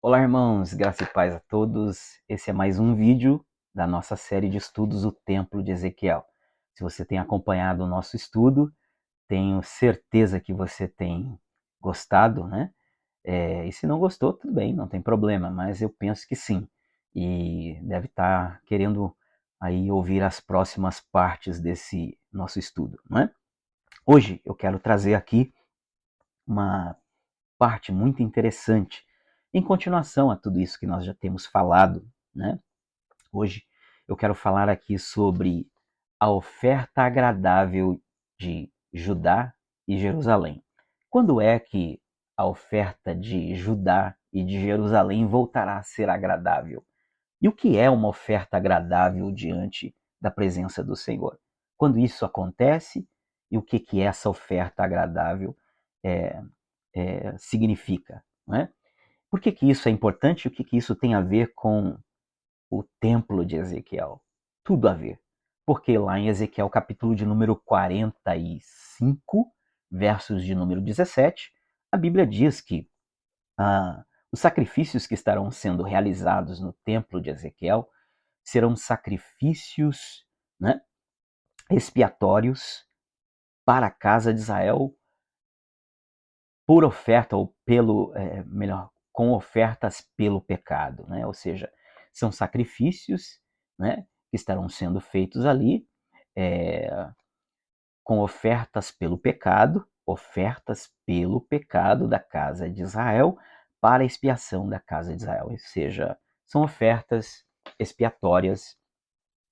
Olá, irmãos, graça e paz a todos. Esse é mais um vídeo da nossa série de estudos, o Templo de Ezequiel. Se você tem acompanhado o nosso estudo, tenho certeza que você tem gostado, né? E se não gostou, tudo bem, não tem problema, mas eu penso que sim. E deve estar querendo aí ouvir as próximas partes desse nosso estudo, não é? Hoje eu quero trazer aqui uma parte muito interessante, em continuação a tudo isso que nós já temos falado, né? Hoje eu quero falar aqui sobre a oferta agradável de Judá e Jerusalém. Quando é que a oferta de Judá e de Jerusalém voltará a ser agradável? E o que é uma oferta agradável diante da presença do Senhor? Quando isso acontece, e o que é essa oferta agradável é, significa? Não é? Por que isso é importante e o que isso tem a ver com o templo de Ezequiel? Tudo a ver. Porque lá em Ezequiel, capítulo de número 45, versos de número 17, a Bíblia diz que os sacrifícios que estarão sendo realizados no templo de Ezequiel serão sacrifícios, né, expiatórios para a casa de Israel por oferta, ou pelo, melhor, com ofertas pelo pecado, né? Ou seja, são sacrifícios, né, que estarão sendo feitos ali, é, com ofertas pelo pecado da casa de Israel para a expiação da casa de Israel. Ou seja, são ofertas expiatórias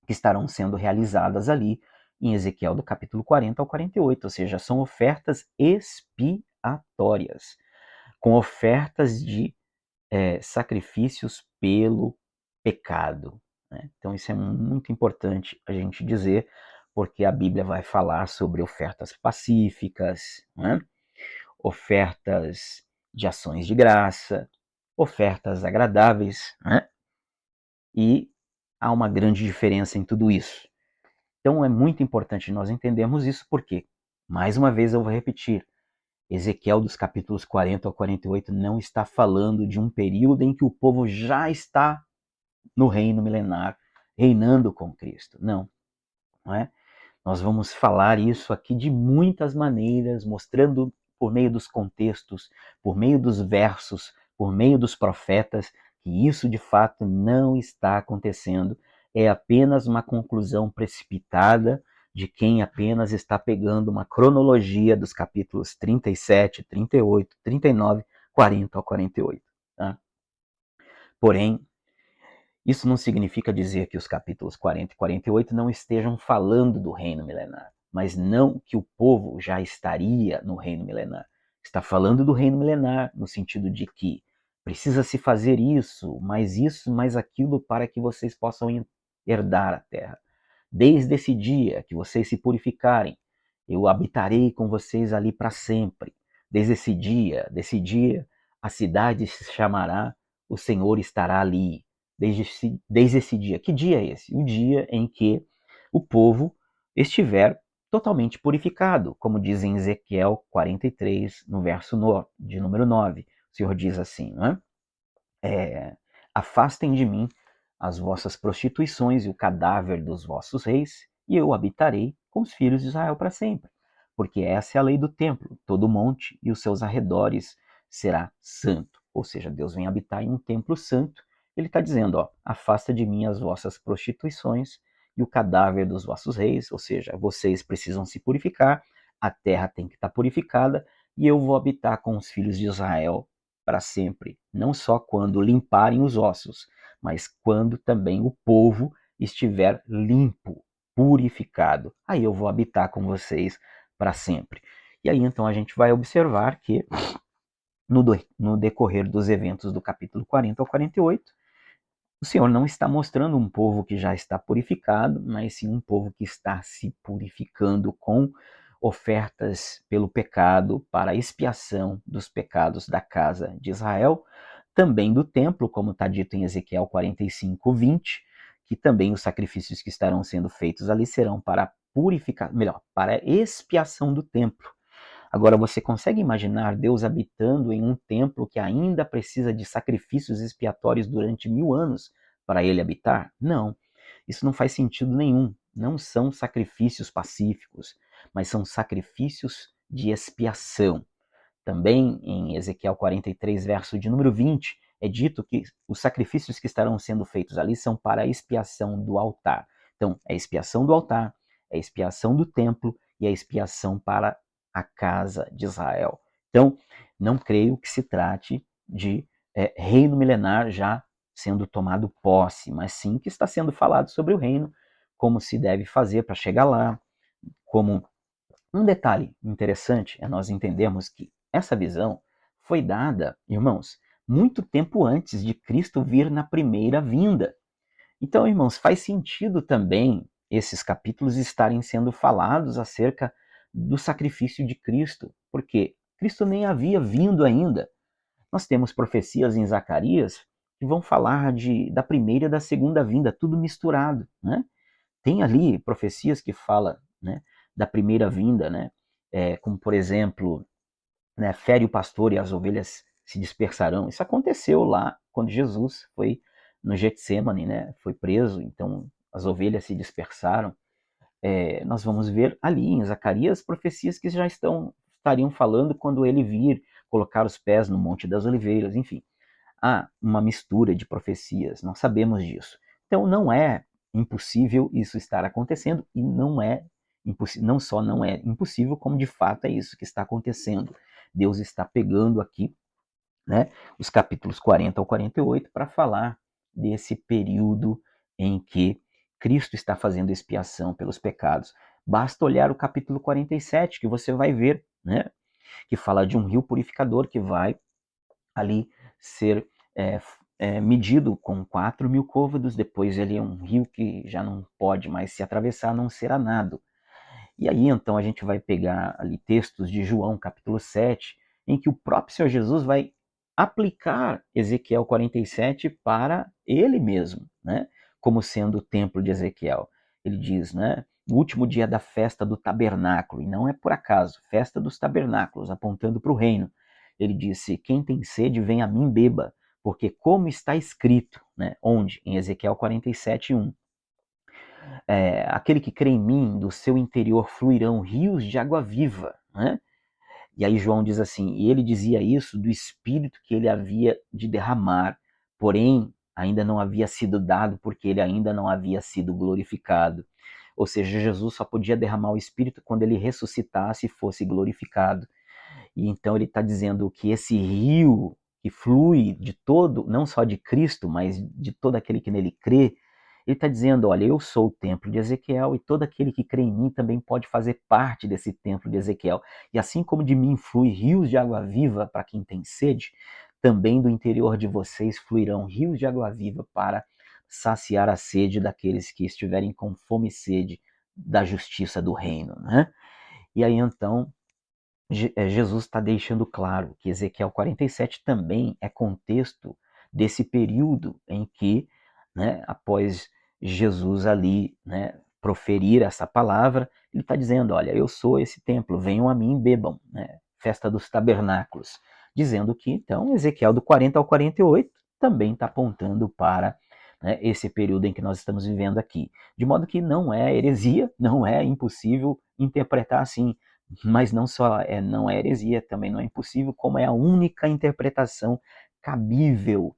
que estarão sendo realizadas ali em Ezequiel do capítulo 40 ao 48, ou seja, são ofertas expiatórias, com ofertas de sacrifícios pelo pecado, né? Então isso é muito importante a gente dizer, porque a Bíblia vai falar sobre ofertas pacíficas, né? Ofertas de ações de graça, ofertas agradáveis, né? E há uma grande diferença em tudo isso. Então é muito importante nós entendermos isso, porque, mais uma vez eu vou repetir, Ezequiel dos capítulos 40 ao 48 não está falando de um período em que o povo já está no reino milenar, reinando com Cristo. Não, não é? Nós vamos falar isso aqui de muitas maneiras, mostrando por meio dos contextos, por meio dos versos, por meio dos profetas, que isso de fato não está acontecendo. É apenas uma conclusão precipitada de quem apenas está pegando uma cronologia dos capítulos 37, 38, 39, 40 ao 48. Tá? Porém, isso não significa dizer que os capítulos 40 e 48 não estejam falando do reino milenar, mas não que o povo já estaria no reino milenar. Está falando do reino milenar no sentido de que precisa se fazer isso, mais aquilo para que vocês possam herdar a terra. Desde esse dia que vocês se purificarem, eu habitarei com vocês ali para sempre. Desse dia, a cidade se chamará O Senhor estará ali. Desde esse dia. Que dia é esse? O dia em que o povo estiver totalmente purificado, como diz em Ezequiel 43, no verso de número 9. O Senhor diz assim, não é? Afastem de mim as vossas prostituições e o cadáver dos vossos reis, e eu habitarei com os filhos de Israel para sempre. Porque essa é a lei do templo, todo monte e os seus arredores será santo. Ou seja, Deus vem habitar em um templo santo. Ele está dizendo, ó, afasta de mim as vossas prostituições e o cadáver dos vossos reis, ou seja, vocês precisam se purificar, a terra tem que estar purificada, e eu vou habitar com os filhos de Israel para sempre, não só quando limparem os ossos, mas quando também o povo estiver limpo, purificado. Aí eu vou habitar com vocês para sempre. E aí então a gente vai observar que no decorrer dos eventos do capítulo 40 ao 48, o Senhor não está mostrando um povo que já está purificado, mas sim um povo que está se purificando com ofertas pelo pecado para a expiação dos pecados da casa de Israel, também do templo, como está dito em Ezequiel 45, 20, que também os sacrifícios que estarão sendo feitos ali serão para purificar, melhor, para a expiação do templo. Agora, você consegue imaginar Deus habitando em um templo que ainda precisa de sacrifícios expiatórios durante 1000 anos para ele habitar? Não, isso não faz sentido nenhum. Não são sacrifícios pacíficos, mas são sacrifícios de expiação. Também em Ezequiel 43, verso de número 20, é dito que os sacrifícios que estarão sendo feitos ali são para a expiação do altar. Então, é a expiação do altar, é a expiação do templo e a expiação para a casa de Israel. Então, não creio que se trate de reino milenar já sendo tomado posse, mas sim que está sendo falado sobre o reino, como se deve fazer para chegar lá, como um detalhe interessante é nós entendermos que essa visão foi dada, irmãos, muito tempo antes de Cristo vir na primeira vinda. Então, irmãos, faz sentido também esses capítulos estarem sendo falados acerca do sacrifício de Cristo, porque Cristo nem havia vindo ainda. Nós temos profecias em Zacarias que vão falar da primeira e da segunda vinda, tudo misturado, né? Tem ali profecias que falam, né, da primeira vinda, né, como por exemplo, né, fere o pastor e as ovelhas se dispersarão. Isso aconteceu lá quando Jesus foi no Getsemane, né, foi preso, então as ovelhas se dispersaram. Nós vamos ver ali em Zacarias profecias que já estariam falando quando ele vir colocar os pés no Monte das Oliveiras, enfim. Há uma mistura de profecias, nós sabemos disso. Então não é impossível isso estar acontecendo e não só não é impossível, como de fato é isso que está acontecendo. Deus está pegando aqui, né, os capítulos 40 ao 48 para falar desse período em que Cristo está fazendo expiação pelos pecados. Basta olhar o capítulo 47 que você vai ver, né, que fala de um rio purificador que vai ali ser medido com 4.000 côvados, depois ele é um rio que já não pode mais se atravessar, a não ser a nado. E aí então a gente vai pegar ali textos de João capítulo 7, em que o próprio Senhor Jesus vai aplicar Ezequiel 47 para ele mesmo, né? Como sendo o templo de Ezequiel. Ele diz, né? No último dia da festa do tabernáculo, e não é por acaso, festa dos tabernáculos, apontando para o reino. Ele disse, quem tem sede, vem a mim beba, porque como está escrito, né? Onde? Em Ezequiel 47, 1. Aquele que crê em mim, do seu interior fluirão rios de água viva, né? E aí João diz assim, e ele dizia isso do Espírito que ele havia de derramar, porém ainda não havia sido dado porque ele ainda não havia sido glorificado. Ou seja, Jesus só podia derramar o Espírito quando ele ressuscitasse e fosse glorificado. E então ele está dizendo que esse rio que flui de todo, não só de Cristo, mas de todo aquele que nele crê, ele está dizendo, olha, eu sou o templo de Ezequiel e todo aquele que crê em mim também pode fazer parte desse templo de Ezequiel. E assim como de mim flui rios de água viva para quem tem sede, também do interior de vocês fluirão rios de água viva para saciar a sede daqueles que estiverem com fome e sede da justiça do reino, né? E aí então Jesus está deixando claro que Ezequiel 47 também é contexto desse período em que, né, após Jesus ali, né, proferir essa palavra, ele está dizendo, olha, eu sou esse templo, venham a mim e bebam, né, festa dos tabernáculos, dizendo que, então, Ezequiel do 40 ao 48 também está apontando para, né, esse período em que nós estamos vivendo aqui. De modo que não é heresia, não é impossível interpretar assim, mas não é heresia, também não é impossível, como é a única interpretação cabível,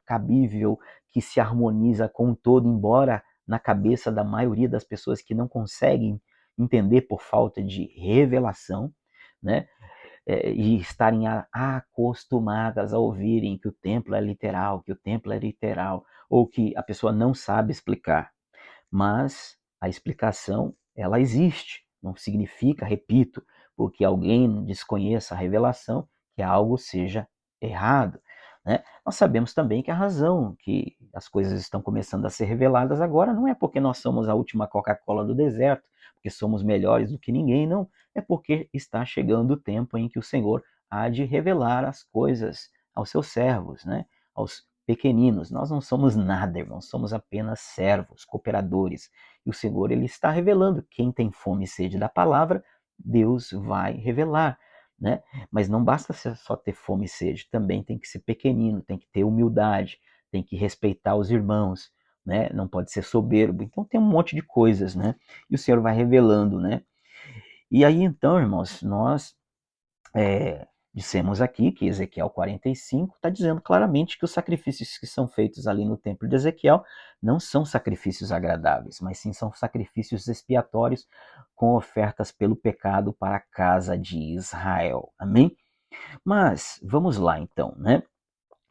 que se harmoniza com o todo, embora na cabeça da maioria das pessoas que não conseguem entender por falta de revelação, né, e estarem acostumadas a ouvirem que o templo é literal, ou que a pessoa não sabe explicar. Mas a explicação, ela existe. Não significa, repito, porque alguém desconheça a revelação, que algo seja errado. Né? Nós sabemos também que a razão que as coisas estão começando a ser reveladas agora não é porque nós somos a última Coca-Cola do deserto, porque somos melhores do que ninguém, não. É porque está chegando o tempo em que o Senhor há de revelar as coisas aos seus servos, né? Aos pequeninos. Nós não somos nada, irmãos, somos apenas servos, cooperadores. E o Senhor, ele está revelando. Quem tem fome e sede da palavra, Deus vai revelar. né? Mas não basta só ter fome e sede, também tem que ser pequenino, tem que ter humildade, tem que respeitar os irmãos, né? Não pode ser soberbo. Então tem um monte de coisas, né? E o Senhor vai revelando, né? E aí então, irmãos, nós dissemos aqui que Ezequiel 45 está dizendo claramente que os sacrifícios que são feitos ali no templo de Ezequiel não são sacrifícios agradáveis, mas sim são sacrifícios expiatórios com ofertas pelo pecado para a casa de Israel. Amém? Mas vamos lá então, né?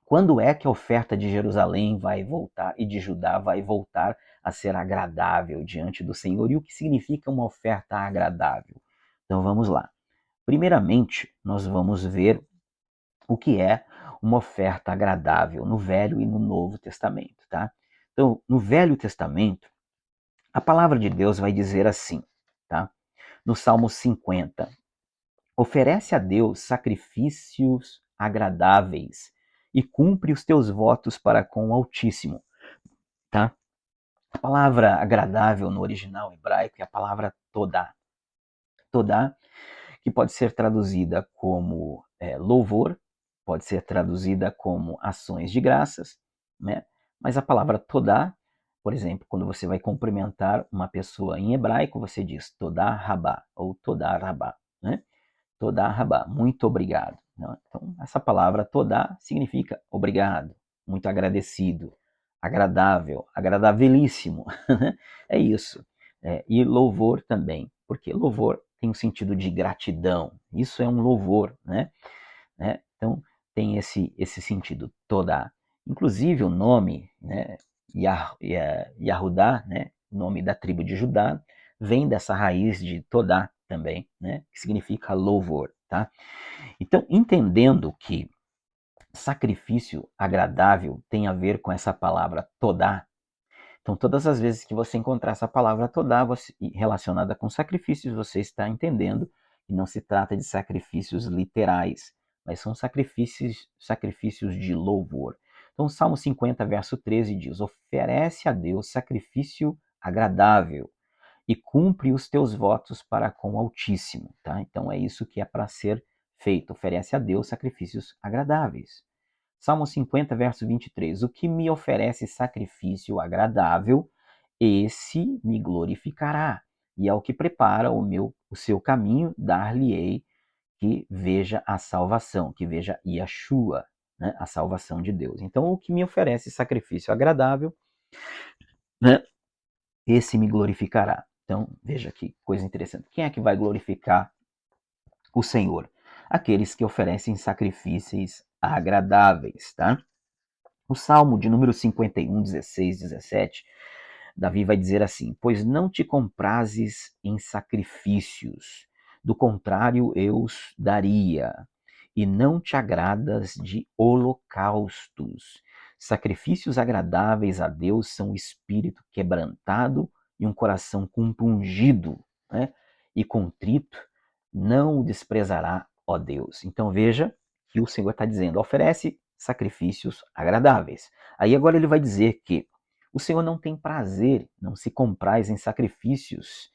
Quando é que a oferta de Jerusalém vai voltar e de Judá vai voltar a ser agradável diante do Senhor? E o que significa uma oferta agradável? Então vamos lá. Primeiramente, nós vamos ver o que é uma oferta agradável no Velho e no Novo Testamento, tá? Então, no Velho Testamento, a palavra de Deus vai dizer assim, tá? No Salmo 50, oferece a Deus sacrifícios agradáveis e cumpre os teus votos para com o Altíssimo, tá? A palavra agradável no original hebraico é a palavra todá. Todá, que pode ser traduzida como louvor, pode ser traduzida como ações de graças, né? Mas a palavra todá, por exemplo, quando você vai cumprimentar uma pessoa em hebraico, você diz todá rabá ou todá rabá, né? Todá rabá, muito obrigado. Né? Então, essa palavra todá significa obrigado, muito agradecido, agradável, agradabilíssimo. É isso. E louvor também, porque louvor tem um sentido de gratidão. Isso é um louvor, né? Então, tem esse sentido todá. Inclusive, o nome, né, Yahudá, né, o nome da tribo de Judá, vem dessa raiz de todá também, né, que significa louvor, tá? Então, entendendo que sacrifício agradável tem a ver com essa palavra todá, então todas as vezes que você encontrar essa palavra todá relacionada com sacrifícios, você está entendendo que não se trata de sacrifícios literais, mas são sacrifícios de louvor. Então, Salmo 50, verso 13 diz: oferece a Deus sacrifício agradável e cumpre os teus votos para com o Altíssimo. Tá? Então é isso que é para ser feito. Oferece a Deus sacrifícios agradáveis. Salmo 50, verso 23. O que me oferece sacrifício agradável, esse me glorificará. E ao que prepara o seu caminho, dar-lhe-ei que veja a salvação, que veja Yeshua, né, a salvação de Deus. Então, o que me oferece sacrifício agradável, né, esse me glorificará. Então, veja que coisa interessante. Quem é que vai glorificar o Senhor? Aqueles que oferecem sacrifícios agradáveis, tá? O Salmo de número 51, 16, 17, Davi vai dizer assim: pois não te comprases em sacrifícios, do contrário eu os daria, e não te agradas de holocaustos. Sacrifícios agradáveis a Deus são o espírito quebrantado e um coração compungido, né? E contrito, não o desprezará, ó Deus. Então veja que o Senhor está dizendo: oferece sacrifícios agradáveis. Aí agora ele vai dizer que o Senhor não tem prazer, não se compraz em sacrifícios,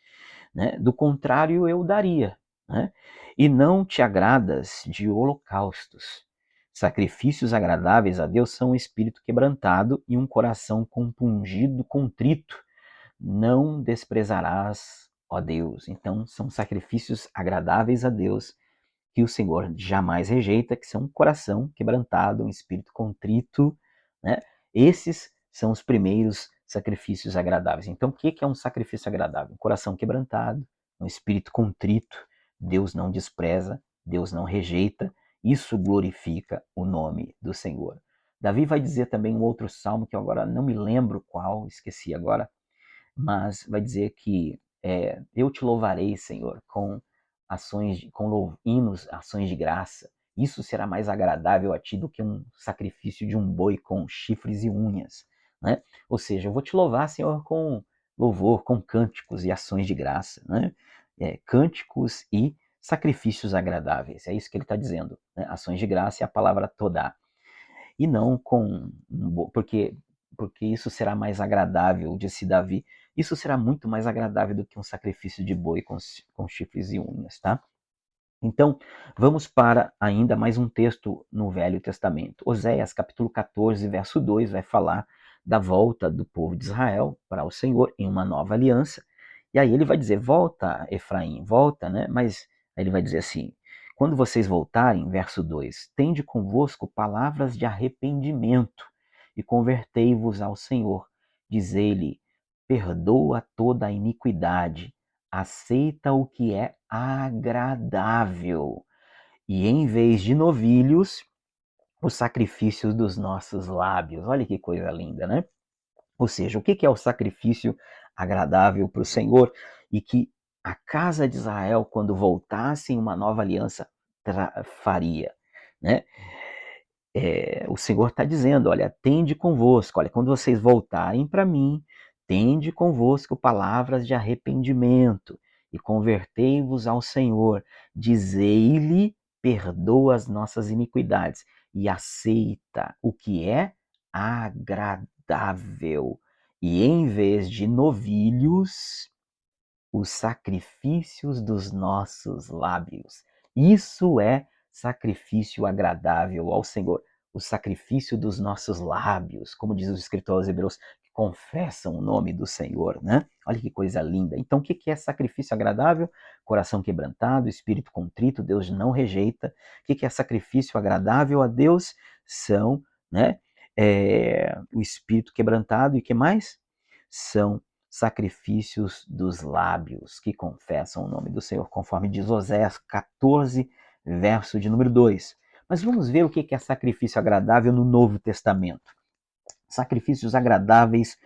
né? Do contrário, eu daria, né? E não te agradas de holocaustos. Sacrifícios agradáveis a Deus são um espírito quebrantado e um coração compungido, contrito. Não desprezarás, ó Deus. Então, são sacrifícios agradáveis a Deus que o Senhor jamais rejeita, que são um coração quebrantado, um espírito contrito, né? Esses são os primeiros sacrifícios agradáveis. Então, o que é um sacrifício agradável? Um coração quebrantado, um espírito contrito, Deus não despreza, Deus não rejeita, isso glorifica o nome do Senhor. Davi vai dizer também um outro salmo que eu agora não me lembro qual, esqueci agora, mas vai dizer que eu te louvarei, Senhor, com hinos, ações de graça. Isso será mais agradável a ti do que um sacrifício de um boi com chifres e unhas, né? Ou seja, eu vou te louvar, Senhor, com louvor, com cânticos e ações de graça, né? Cânticos e sacrifícios agradáveis. É isso que ele está dizendo, né? Ações de graça é a palavra todá. E não com porque isso será mais agradável, disse Davi. Isso será muito mais agradável do que um sacrifício de boi com chifres e unhas, tá? Então, vamos para ainda mais um texto no Velho Testamento. Oséias, capítulo 14, verso 2, vai falar da volta do povo de Israel para o Senhor em uma nova aliança. E aí ele vai dizer, volta, Efraim, volta, né? Mas aí ele vai dizer assim, quando vocês voltarem, verso 2, tende convosco palavras de arrependimento e convertei-vos ao Senhor. Dizei-lhe, perdoa toda a iniquidade, aceita o que é agradável, e em vez de novilhos, os sacrifícios dos nossos lábios. Olha que coisa linda, né? Ou seja, o que é o sacrifício agradável para o Senhor e que a casa de Israel, quando voltasse em uma nova aliança, faria, né? O Senhor está dizendo, olha, tende convosco, olha, quando vocês voltarem para mim, tende convosco palavras de arrependimento e convertei-vos ao Senhor, dizei-lhe, perdoa as nossas iniquidades e aceita o que é agradável. E em vez de novilhos, os sacrifícios dos nossos lábios. Isso é sacrifício agradável ao Senhor. O sacrifício dos nossos lábios, como diz o escritor aos Hebreus, que confessam o nome do Senhor, né? Olha que coisa linda. Então, o que é sacrifício agradável? Coração quebrantado, espírito contrito, Deus não rejeita. O que é sacrifício agradável a Deus? São, né? O espírito quebrantado e que mais? São sacrifícios dos lábios que confessam o nome do Senhor, conforme diz Oséias 14, verso de número 2. Mas vamos ver o que é sacrifício agradável no Novo Testamento. Sacrifícios agradáveis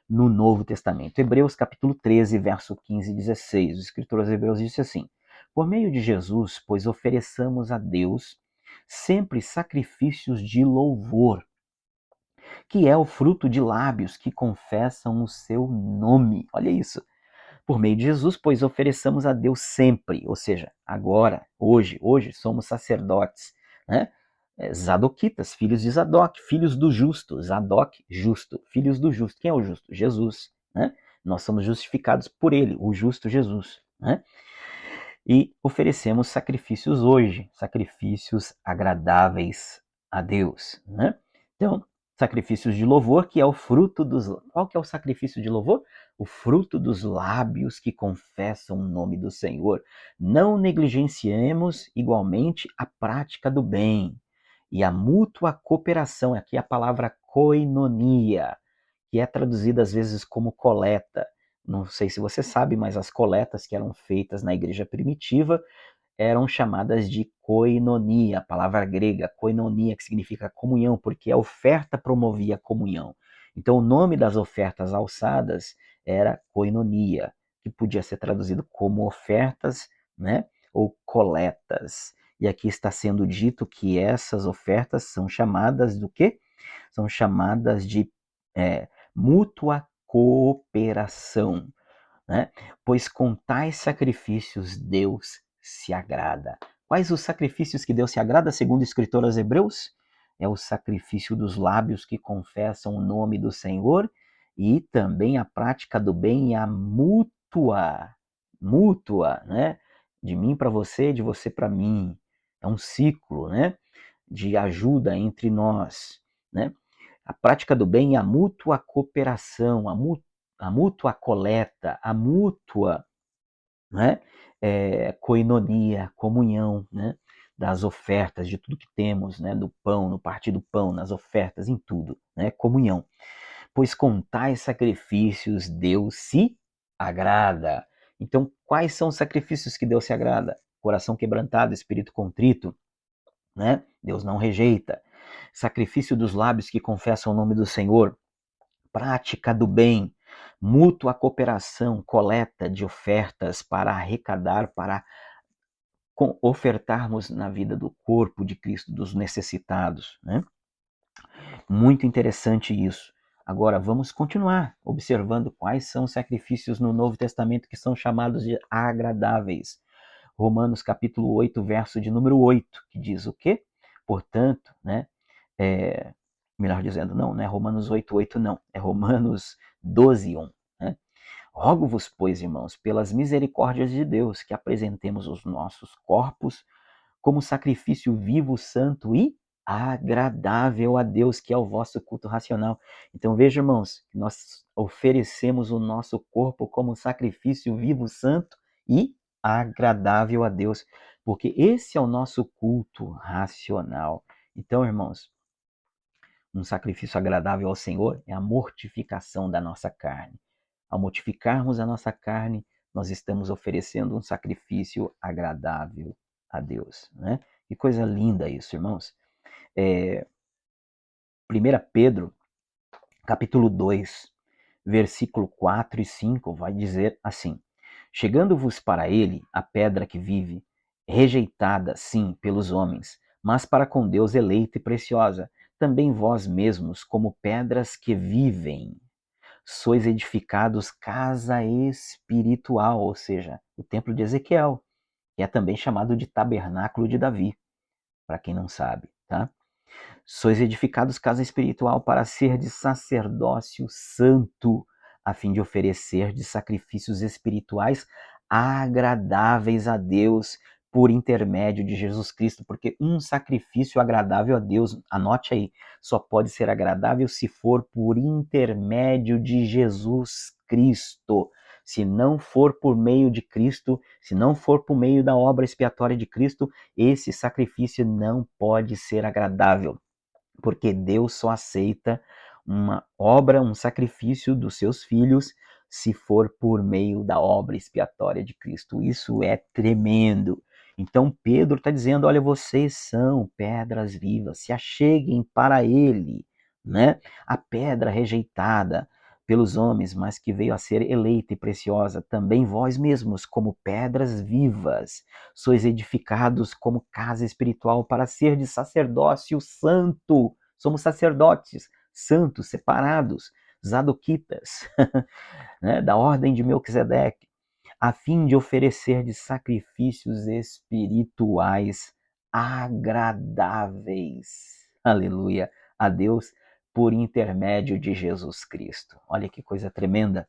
no Novo Testamento. Hebreus capítulo 13, verso 15 e 16. O escritor aos Hebreus disse assim: por meio de Jesus, pois ofereçamos a Deus sempre sacrifícios de louvor, que é o fruto de lábios que confessam o seu nome. Olha isso. Por meio de Jesus, pois ofereçamos a Deus sempre, ou seja, agora, hoje somos sacerdotes, né? Zadoquitas, filhos de Zadok, filhos do justo, Zadok, justo, filhos do justo. Quem é o justo? Jesus, né? Nós somos justificados por ele, o justo Jesus, né? E oferecemos sacrifícios hoje, sacrifícios agradáveis a Deus, né? Então, sacrifícios de louvor, que é o fruto dos... Qual que é o sacrifício de louvor? O fruto dos lábios que confessam o nome do Senhor. Não negligenciemos igualmente a prática do bem e a mútua cooperação, aqui a palavra koinonia, que é traduzida às vezes como coleta. Não sei se você sabe, mas as coletas que eram feitas na igreja primitiva eram chamadas de koinonia, a palavra grega, koinonia, que significa comunhão, porque a oferta promovia a comunhão. Então o nome das ofertas alçadas era koinonia, que podia ser traduzido como ofertas, né, ou coletas. E aqui está sendo dito que essas ofertas são chamadas do quê? São chamadas de mútua cooperação, né? Pois com tais sacrifícios Deus se agrada. Quais os sacrifícios que Deus se agrada, segundo o escritor aos Hebreus? É o sacrifício dos lábios que confessam o nome do Senhor e também a prática do bem e a mútua, né? De mim para você, de você para mim. É um ciclo, né? De ajuda entre nós, né? A prática do bem e a mútua cooperação, a mútua coleta, a mútua, né, koinonia, comunhão, né, das ofertas, de tudo que temos, né, do pão, no partir do pão, nas ofertas, em tudo, né, comunhão. Pois com tais sacrifícios Deus se agrada. Então, quais são os sacrifícios que Deus se agrada? Coração quebrantado, espírito contrito, né? Deus não rejeita. Sacrifício dos lábios que confessam o nome do Senhor, prática do bem, mútua cooperação, coleta de ofertas para arrecadar, para ofertarmos na vida do corpo de Cristo, dos necessitados, né? Muito interessante isso. Agora vamos continuar observando quais são os sacrifícios no Novo Testamento que são chamados de agradáveis. Romanos capítulo 8, verso de número 8, que diz o quê? Portanto, né, melhor dizendo, não é Romanos 8, 8 não, é Romanos 12, 1, né? Rogo-vos, pois, irmãos, pelas misericórdias de Deus, que apresentemos os nossos corpos como sacrifício vivo, santo e agradável a Deus, que é o vosso culto racional. Então veja, irmãos, que nós oferecemos o nosso corpo como sacrifício vivo, santo e agradável a Deus, porque esse é o nosso culto racional. Então, irmãos, um sacrifício agradável ao Senhor é a mortificação da nossa carne. Ao mortificarmos a nossa carne, nós estamos oferecendo um sacrifício agradável a Deus, né? Que coisa linda isso, irmãos. 1 Pedro, capítulo 2, versículo 4 e 5, vai dizer assim: Chegando-vos para ele a pedra que vive, rejeitada, sim, pelos homens, mas para com Deus eleita e preciosa, também vós mesmos, como pedras que vivem, sois edificados casa espiritual, ou seja, o templo de Ezequiel, que é também chamado de tabernáculo de Davi, para quem não sabe, tá? Sois edificados casa espiritual para ser de sacerdócio santo, a fim de oferecer de sacrifícios espirituais agradáveis a Deus por intermédio de Jesus Cristo, porque um sacrifício agradável a Deus, anote aí, só pode ser agradável se for por intermédio de Jesus Cristo. Se não for por meio de Cristo, se não for por meio da obra expiatória de Cristo, esse sacrifício não pode ser agradável, porque Deus só aceita uma obra, um sacrifício dos seus filhos, se for por meio da obra expiatória de Cristo. Isso é tremendo. Então Pedro está dizendo, olha, vocês são pedras vivas, se acheguem para ele, né? A pedra rejeitada pelos homens, mas que veio a ser eleita e preciosa, também vós mesmos, como pedras vivas, sois edificados como casa espiritual para ser de sacerdócio santo. Somos sacerdotes santos, separados, zadoquitas, né, da ordem de Melquisedeque, a fim de oferecer de sacrifícios espirituais agradáveis, aleluia, a Deus por intermédio de Jesus Cristo. Olha que coisa tremenda,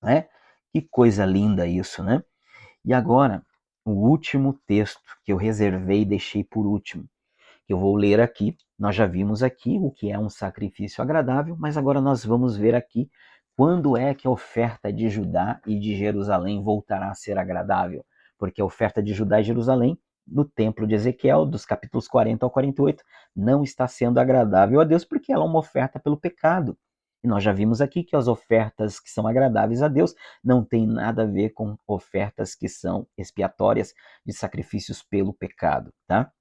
né? Que coisa linda isso, né? E agora, o último texto que eu reservei e deixei por último, que eu vou ler aqui. Nós já vimos aqui o que é um sacrifício agradável, mas agora nós vamos ver aqui quando é que a oferta de Judá e de Jerusalém voltará a ser agradável. Porque a oferta de Judá e Jerusalém, no templo de Ezequiel, dos capítulos 40 ao 48, não está sendo agradável a Deus porque ela é uma oferta pelo pecado. E nós já vimos aqui que as ofertas que são agradáveis a Deus não têm nada a ver com ofertas que são expiatórias de sacrifícios pelo pecado, tá?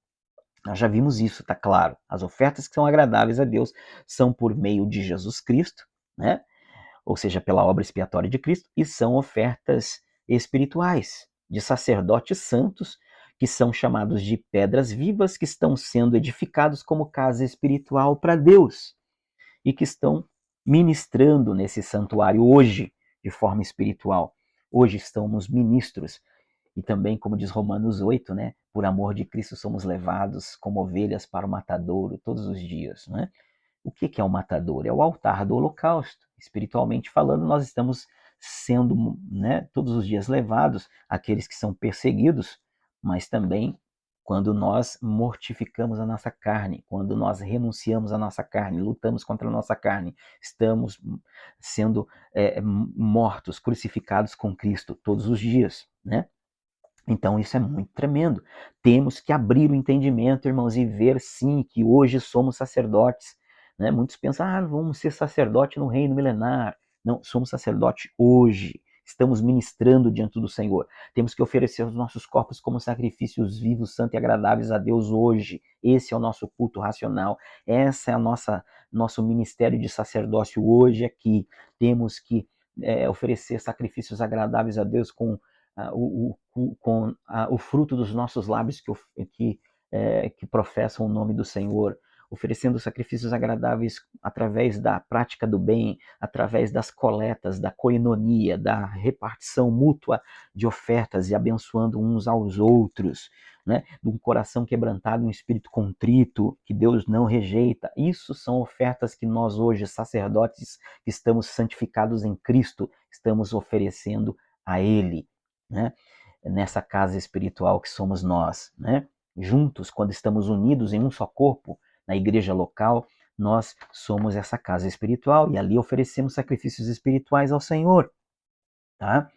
Nós já vimos isso, tá claro. As ofertas que são agradáveis a Deus são por meio de Jesus Cristo, né? Ou seja, pela obra expiatória de Cristo, e são ofertas espirituais, de sacerdotes santos, que são chamados de pedras vivas, que estão sendo edificados como casa espiritual para Deus, e que estão ministrando nesse santuário hoje, de forma espiritual. Hoje estamos ministros, e também, como diz Romanos 8, né? Por amor de Cristo somos levados como ovelhas para o matadouro todos os dias, né? O que é o matadouro? É o altar do holocausto. Espiritualmente falando, nós estamos sendo, né, todos os dias levados, aqueles que são perseguidos, mas também quando nós mortificamos a nossa carne, quando nós renunciamos à nossa carne, lutamos contra a nossa carne, estamos sendo mortos, crucificados com Cristo todos os dias, né? Então isso é muito tremendo. Temos que abrir o entendimento, irmãos, e ver sim que hoje somos sacerdotes, né? Muitos pensam, vamos ser sacerdote no reino milenar. Não, somos sacerdote hoje. Estamos ministrando diante do Senhor. Temos que oferecer os nossos corpos como sacrifícios vivos, santos e agradáveis a Deus hoje. Esse é o nosso culto racional. Essa é a nosso ministério de sacerdócio hoje aqui. Temos que oferecer sacrifícios agradáveis a Deus com o fruto dos nossos lábios que professam o nome do Senhor, oferecendo sacrifícios agradáveis através da prática do bem, através das coletas, da coinonia, da repartição mútua de ofertas e abençoando uns aos outros, né? De um coração quebrantado, um espírito contrito, que Deus não rejeita. Isso são ofertas que nós hoje, sacerdotes que estamos santificados em Cristo, estamos oferecendo a Ele, né? Nessa casa espiritual que somos nós, né? juntos, quando estamos unidos em um só corpo, na igreja local, nós somos essa casa espiritual e ali oferecemos sacrifícios espirituais ao Senhor, tá?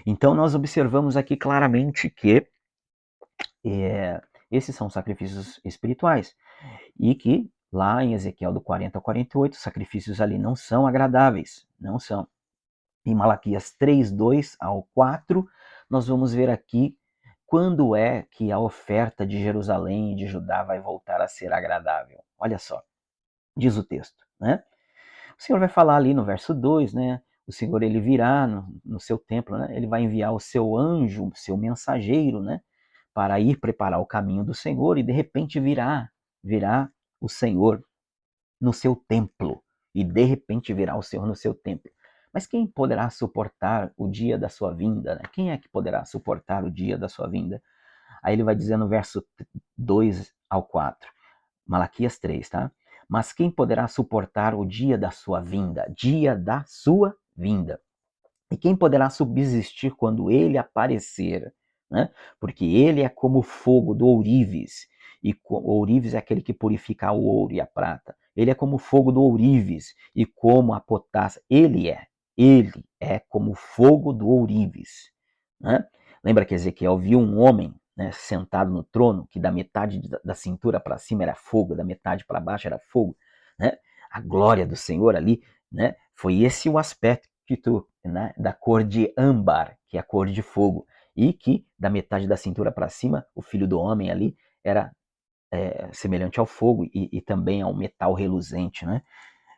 Então nós observamos aqui claramente que esses são sacrifícios espirituais e que lá em Ezequiel do 40 ao 48, os sacrifícios ali não são agradáveis, não são. Em Malaquias 3, 2 ao 4, nós vamos ver aqui quando é que a oferta de Jerusalém e de Judá vai voltar a ser agradável. Olha só, diz o texto, né? O Senhor vai falar ali no verso 2, né? O Senhor, ele virá no seu templo, né? Ele vai enviar o seu anjo, o seu mensageiro, né? Para ir preparar o caminho do Senhor e de repente virá o Senhor no seu templo. E de repente virá o Senhor no seu templo. Mas quem poderá suportar o dia da sua vinda? Né? Quem é que poderá suportar o dia da sua vinda? Aí ele vai dizer no verso 2 ao 4, Malaquias 3, tá? Mas quem poderá suportar o dia da sua vinda? Dia da sua vinda. E quem poderá subsistir quando ele aparecer? Né? Porque ele é como o fogo do ourives, e o ourives é aquele que purifica o ouro e a prata. Ele é como o fogo do ourives e como a potássia. Ele é como o fogo do ourives. Né? Lembra que Ezequiel viu um homem, né, sentado no trono, que da metade da cintura para cima era fogo, da metade para baixo era fogo. Né? A glória do Senhor ali, né, foi esse o aspecto né, da cor de âmbar, que é a cor de fogo, e que da metade da cintura para cima, o filho do homem ali era semelhante ao fogo e também ao metal reluzente, né?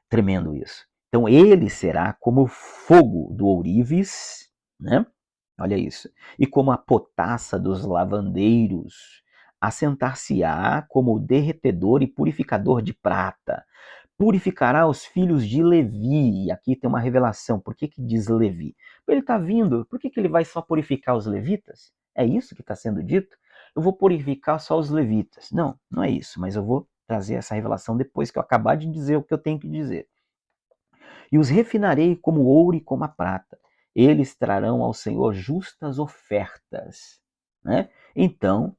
Tremendo isso. Então ele será como o fogo do ourives, né? Olha isso. E como a potassa dos lavandeiros, assentar-se-á como o derretedor e purificador de prata. Purificará os filhos de Levi. E aqui tem uma revelação. Por que diz Levi? Ele está vindo. Por que ele vai só purificar os levitas? É isso que está sendo dito? Eu vou purificar só os levitas. Não, não é isso. Mas eu vou trazer essa revelação depois que eu acabar de dizer o que eu tenho que dizer. E os refinarei como ouro e como a prata. Eles trarão ao Senhor justas ofertas. Né? Então,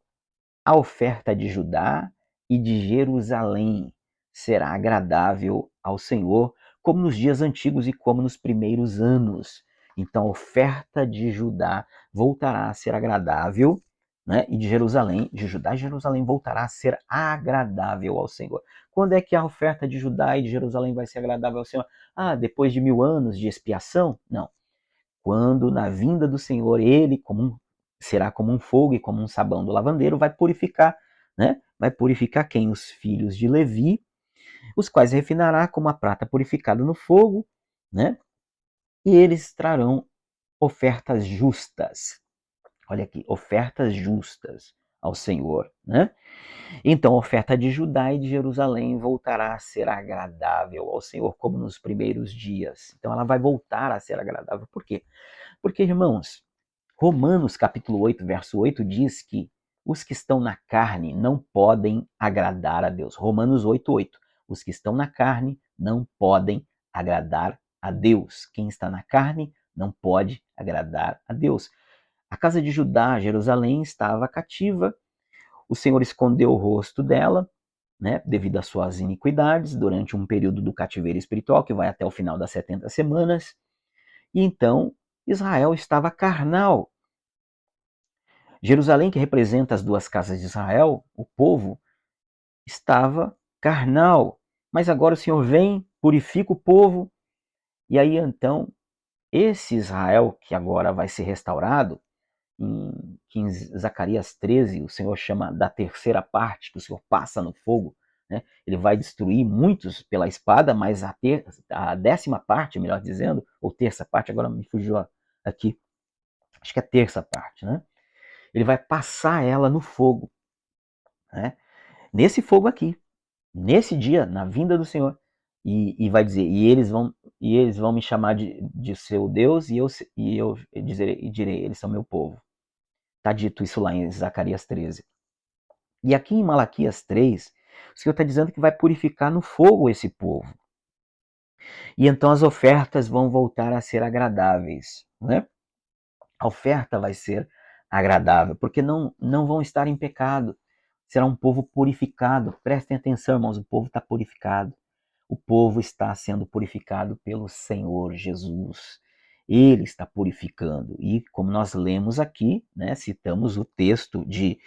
a oferta de Judá e de Jerusalém será agradável ao Senhor, como nos dias antigos e como nos primeiros anos. Então, a oferta de Judá voltará a ser agradável, né? E de Judá e Jerusalém voltará a ser agradável ao Senhor. Quando é que a oferta de Judá e de Jerusalém vai ser agradável ao Senhor? Ah, depois de 1000 anos de expiação? Não. Quando na vinda do Senhor ele será como um fogo e como um sabão do lavandeiro, vai purificar, né? Vai purificar quem? Os filhos de Levi, os quais refinará como a prata purificada no fogo, né? E eles trarão ofertas justas. Olha aqui, ofertas justas ao Senhor, né? Então a oferta de Judá e de Jerusalém voltará a ser agradável ao Senhor como nos primeiros dias. Então ela vai voltar a ser agradável. Por quê? Porque, irmãos, Romanos capítulo 8, verso 8 diz que os que estão na carne não podem agradar a Deus. Romanos 8, 8. Os que estão na carne não podem agradar a Deus. Quem está na carne não pode agradar a Deus. A casa de Judá, Jerusalém, estava cativa. O Senhor escondeu o rosto dela, né, devido às suas iniquidades, durante um período do cativeiro espiritual, que vai até o final das 70 semanas. E então Israel estava carnal. Jerusalém, que representa as duas casas de Israel, o povo, estava carnal. Mas agora o Senhor vem, purifica o povo, e aí então, esse Israel, que agora vai ser restaurado, em Zacarias 13, o Senhor chama da terceira parte, que o Senhor passa no fogo, né? Ele vai destruir muitos pela espada, mas a décima parte, melhor dizendo, ou terça parte, agora me fugiu aqui, acho que é a terça parte, né? Ele vai passar ela no fogo, né? Nesse fogo aqui, nesse dia, na vinda do Senhor, e vai dizer, e eles vão me chamar de seu Deus, e eu direi, eles são meu povo. Está dito isso lá em Zacarias 13. E aqui em Malaquias 3, o Senhor está dizendo que vai purificar no fogo esse povo. E então as ofertas vão voltar a ser agradáveis, né? A oferta vai ser agradável, porque não vão estar em pecado. será um povo purificado. Prestem atenção, irmãos, o povo está purificado. O povo está sendo purificado pelo Senhor Jesus. Ele está purificando. E como nós lemos aqui, né, citamos o texto de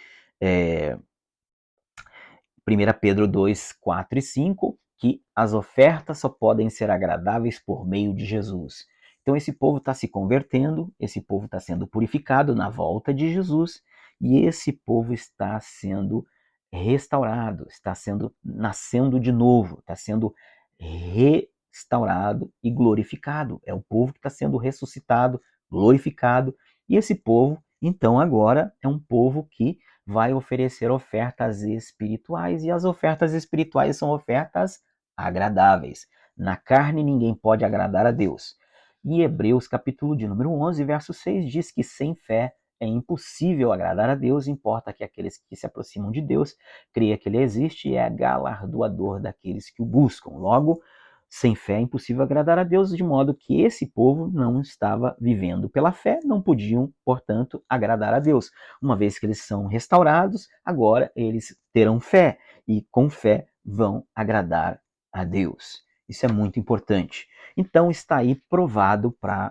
1 Pedro 2, 4 e 5, que as ofertas só podem ser agradáveis por meio de Jesus. Então esse povo está se convertendo, esse povo está sendo purificado na volta de Jesus, e esse povo está sendo restaurado, está sendo nascendo de novo, está sendo restaurado e glorificado. É o povo que está sendo ressuscitado, glorificado, e esse povo, então, agora é um povo que vai oferecer ofertas espirituais, e as ofertas espirituais são ofertas agradáveis. Na carne ninguém pode agradar a Deus. E Hebreus capítulo de número 11, verso 6 diz que sem fé é impossível agradar a Deus, importa que aqueles que se aproximam de Deus creia que Ele existe e é galardoador daqueles que o buscam. Logo, sem fé é impossível agradar a Deus, de modo que esse povo não estava vivendo pela fé, não podiam, portanto, agradar a Deus. Uma vez que eles são restaurados, agora eles terão fé e com fé vão agradar a Deus. Isso é muito importante. Então está aí provado para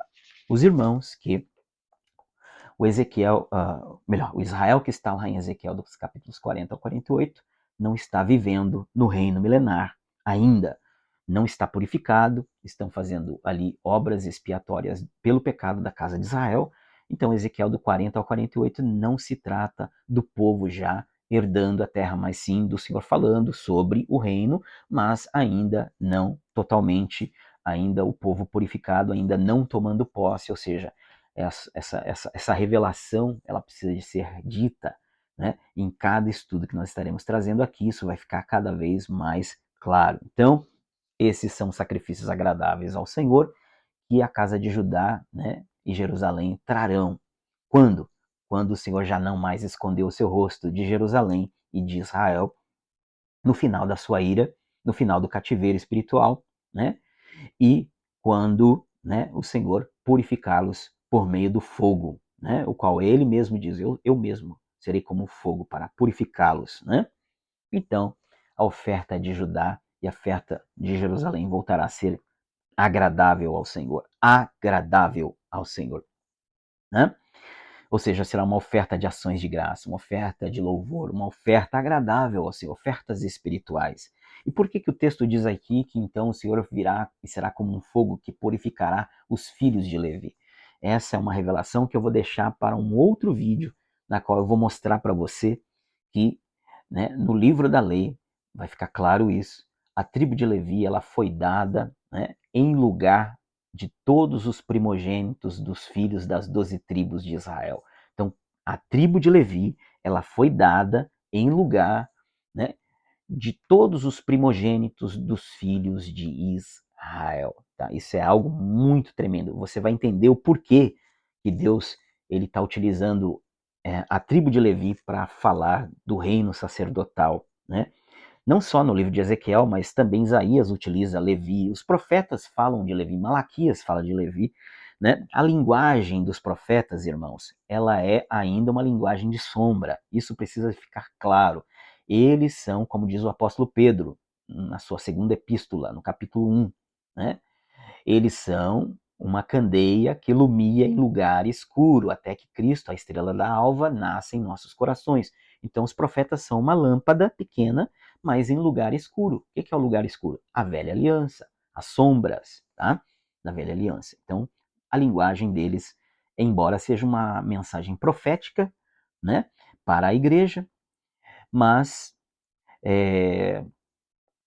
os irmãos que o Ezequiel, o Israel que está lá em Ezequiel dos capítulos 40 ao 48, não está vivendo no reino milenar ainda. Não está purificado, estão fazendo ali obras expiatórias pelo pecado da casa de Israel. Então, Ezequiel do 40 ao 48 não se trata do povo já herdando a terra, mas sim do Senhor falando sobre o reino, mas ainda não totalmente, ainda o povo purificado, ainda não tomando posse, ou seja, essa revelação ela precisa de ser dita, né? Em cada estudo que nós estaremos trazendo aqui, isso vai ficar cada vez mais claro. Então, esses são sacrifícios agradáveis ao Senhor que a casa de Judá, né, e Jerusalém trarão. Quando? Quando o Senhor já não mais escondeu o seu rosto de Jerusalém e de Israel, no final da sua ira, no final do cativeiro espiritual, né? E quando, né, o Senhor purificá-los por meio do fogo, né? O qual ele mesmo diz, eu mesmo serei como fogo para purificá-los, né? Então, a oferta de Judá e a oferta de Jerusalém voltará a ser agradável ao Senhor, agradável ao Senhor, né? Ou seja, será uma oferta de ações de graça, uma oferta de louvor, uma oferta agradável ao Senhor, ofertas espirituais. E por que o texto diz aqui que então o Senhor virá e será como um fogo que purificará os filhos de Levi? Essa é uma revelação que eu vou deixar para um outro vídeo, na qual eu vou mostrar para você que, né, no livro da lei vai ficar claro isso. A tribo de Levi ela foi dada, né, em lugar de todos os primogênitos dos filhos das 12 tribos de Israel. Então, a tribo de Levi, ela foi dada em lugar, né, de todos os primogênitos dos filhos de Israel. Tá? Isso é algo muito tremendo. Você vai entender o porquê que Deus ele está utilizando a tribo de Levi para falar do reino sacerdotal, né? Não só no livro de Ezequiel, mas também Isaías utiliza Levi, os profetas falam de Levi, Malaquias fala de Levi, né? A linguagem dos profetas, irmãos, ela é ainda uma linguagem de sombra, isso precisa ficar claro. Eles são, como diz o apóstolo Pedro, na sua segunda epístola, no capítulo 1, né? Eles são uma candeia que ilumina em lugar escuro, até que Cristo, a estrela da alva, nasce em nossos corações. Então, os profetas são uma lâmpada pequena, mas em lugar escuro. O que é o lugar escuro? A velha aliança, as sombras, tá? Da velha aliança. Então, a linguagem deles, embora seja uma mensagem profética, né, para a igreja, mas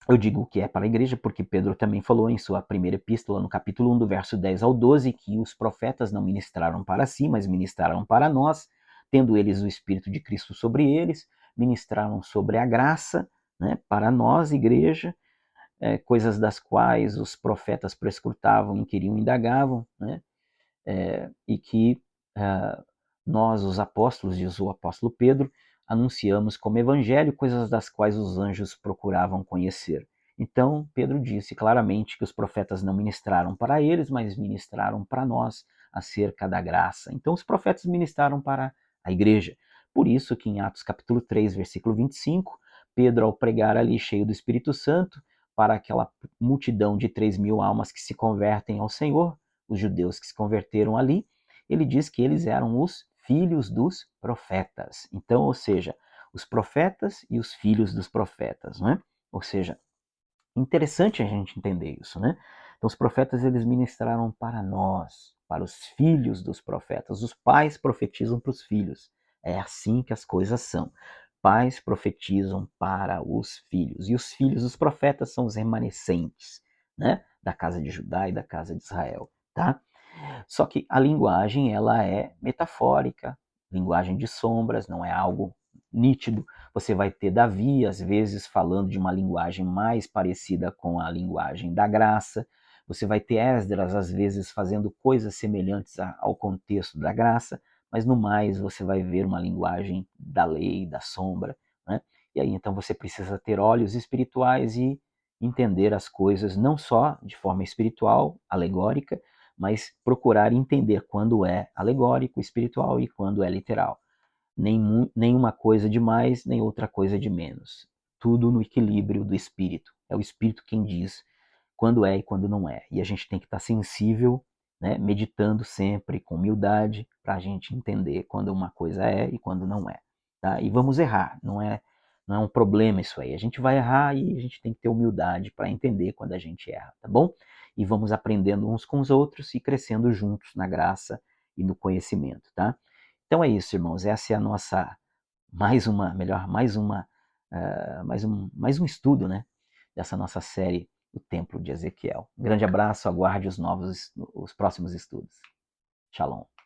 eu digo que é para a igreja porque Pedro também falou em sua primeira epístola, no capítulo 1, do verso 10 ao 12, que os profetas não ministraram para si, mas ministraram para nós, tendo eles o Espírito de Cristo sobre eles, ministraram sobre a graça, né, para nós, igreja, coisas das quais os profetas prescrutavam, inquiriam, indagavam, né, e que nós, os apóstolos, diz o apóstolo Pedro, anunciamos como evangelho coisas das quais os anjos procuravam conhecer. Então, Pedro disse claramente que os profetas não ministraram para eles, mas ministraram para nós acerca da graça. Então, os profetas ministraram para a igreja. por isso que em Atos capítulo 3, versículo 25, Pedro, ao pregar ali cheio do Espírito Santo, para aquela multidão de 3.000 almas que se convertem ao Senhor, os judeus que se converteram ali, ele diz que eles eram os filhos dos profetas. Então, ou seja, os profetas e os filhos dos profetas, né? Ou seja, interessante a gente entender isso, né? Então, os profetas, eles ministraram para nós, para os filhos dos profetas. Os pais profetizam para os filhos. É assim que as coisas são. Pais profetizam para os filhos. E os filhos dos profetas são os remanescentes, né? Da casa de Judá e da casa de Israel, tá? Só que a linguagem, ela é metafórica, linguagem de sombras, não é algo nítido. Você vai ter Davi, às vezes, falando de uma linguagem mais parecida com a linguagem da graça. Você vai ter Esdras, às vezes, fazendo coisas semelhantes ao contexto da graça, mas no mais você vai ver uma linguagem da lei, da sombra, né? E aí, então, você precisa ter olhos espirituais e entender as coisas não só de forma espiritual, alegórica, mas procurar entender quando é alegórico, espiritual e quando é literal. Nenhuma coisa de mais, nem outra coisa de menos. Tudo no equilíbrio do espírito. É o espírito quem diz quando é e quando não é. E a gente tem que estar sensível, né, meditando sempre com humildade para a gente entender quando uma coisa é e quando não é. Tá? E vamos errar, não é um problema isso aí. A gente vai errar e a gente tem que ter humildade para entender quando a gente erra, tá bom? E vamos aprendendo uns com os outros e crescendo juntos na graça e no conhecimento, tá? Então é isso, irmãos. Essa é a nossa mais um estudo, né, dessa nossa série O Templo de Ezequiel. Um grande abraço, aguarde os próximos estudos. Shalom.